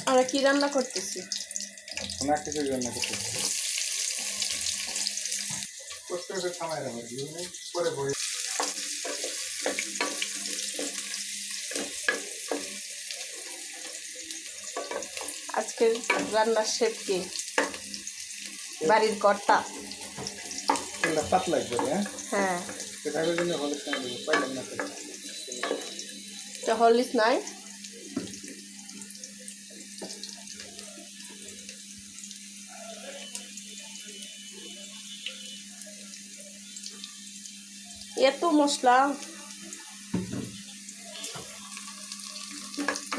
আমরা কি রান্না করতেছি? অনেক কিছু রান্না করতেছি। প্রত্যেকটা সময় পরে বই আজকের রান্নার শেফ কে? বাড়ির কর্তা। পাতলা করে। হ্যাঁ, সেটার জন্য হলুদ পাইলাম না। হরলিক্স নাই? এত মশলা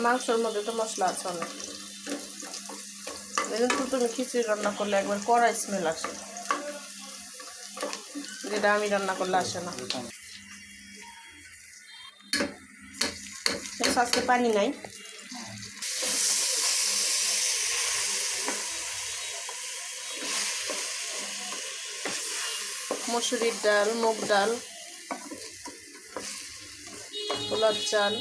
মাংসের মধ্যে তো মশলা আছে অনেক। তো তুমি খিচুড়ি রান্না করলে একবার কড়াই স্মেল আসে, যেটা আমি রান্না করলে আসে না। আজকে পানি নাই। মসুরির ডাল, মুগ ডাল, পোলার চাল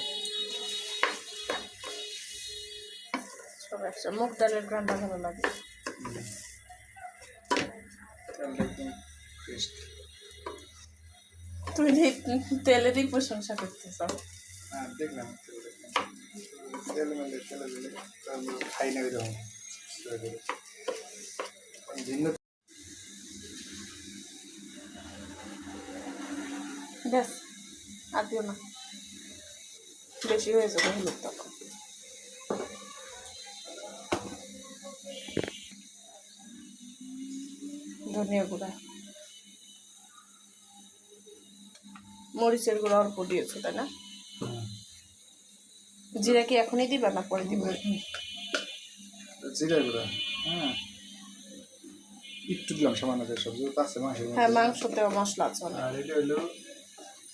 সব একসাথে। মুগ ডালের ঘ্রাণটা ভালো লাগে। তুমি তেলেরই প্রশংসা করতেছ। দেখলাম খাই না ভিন্ন। ব্যাস, আর দিও না, বেশি হয়ে যাবে হলুদ তখন। ধনিয়া গুঁড়া, মরিচের গুঁড়া অল্প দিয়েছো তাই না? জিরা কি এখনই দিবা না পরে দিবে? জিরা গুঁড়া একটু দিলাম সামান্য, সবজি আছে মাংস। হ্যাঁ, মাংসতেও মশলা আছে। আর এটা হইলো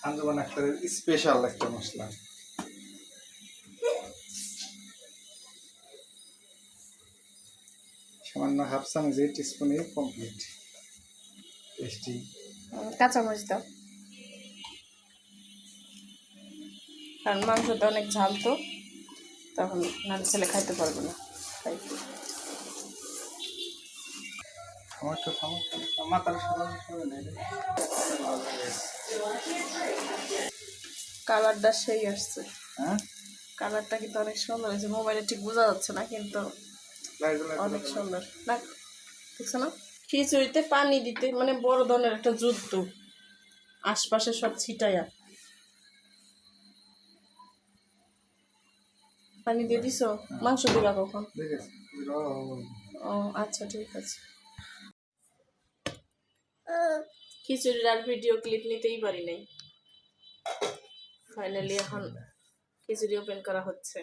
আঞ্জুমান আক্তারের স্পেশাল একটা মশলা। সামান্য হাফ চামচ টিস্পুনে কমপ্লিট। টেস্টি। কাঁচামরিচ দাও, কারণ মাংসতে অনেক ঝাল, তো তখন নাহলে ছেলে খাইতে পারবে না। তাই আমার তো মাথার কালারটা সেই আসছে। হ্যাঁ, কালারটা কিন্তু অনেক সুন্দর হয়েছে। মোবাইলে ঠিক বোঝা যাচ্ছে না, কিন্তু অনেক সুন্দর না, দেখছো না? খিচুড়িতে পানি দিতে মানে বড় ধরনের একটা যুদ্ধ, আশপাশে সব ছিটাইয়া। পানি দিয়ে দিছো? মাংস দিবা কখন? ও আচ্ছা, ঠিক আছে। খিচুড়ির আর ভিডিও ক্লিপ নিতেই পারি নাই। ফাইনালি এখন খিচুড়ি ওপেন করা হচ্ছে।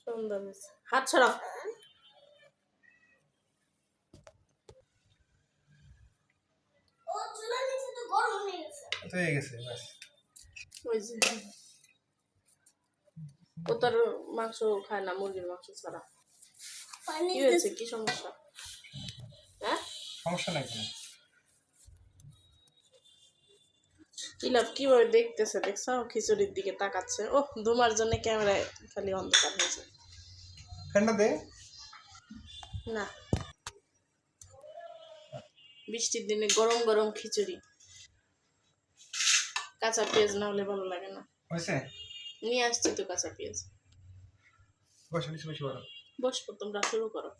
সুন্দর হয়েছে। হাত ছড়াও। ওই যে ও তার মাংস খায় না, মুরগির মাংস ছাড়া। কি হয়েছে? কি সমস্যা? হ্যাঁ, সমস্যা নাই। ইলাভ কিভাবে দেখতেছে, দেখছো? খিচুড়ির দিকে তাকাচ্ছে। ও ধুমার জন্য ক্যামেরায় খালি অন্ধকার হয়েছে। ফ্যানটা দে না, বৃষ্টির দিনে গরম গরম খিচুড়ি, কাঁচা পেঁয়াজ না হলে ভালো লাগে না। হয়েছে? নিয়ে আসছি তো কাঁচা পেঁয়াজ। বসবো, তোমরা শুরু করো।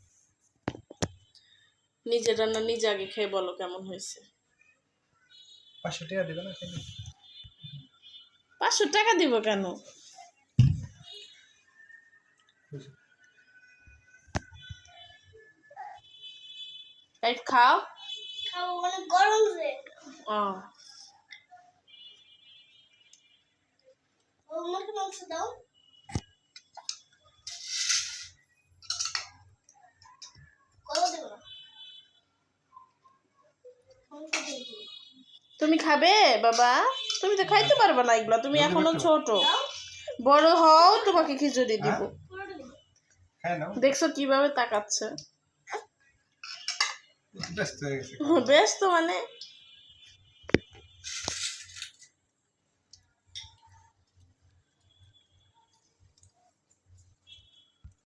নিজের রান্না নিজে আগে খেয়ে বলো কেমন হয়েছে। 500 টাকা দিবে না? 500 টাকা দিব কেন? তাই খাও, অনেক গরম রে। মাংস দাও। তুমি খাবে বাবা? তুমি তো খাইতে পারবে না এগুলো, তুমি এখনো ছোট। বড় হও, তোমাকে খিচুড়ি দিব। দেখছো কিভাবে তাকাচ্ছে? ব্যস্ত মানে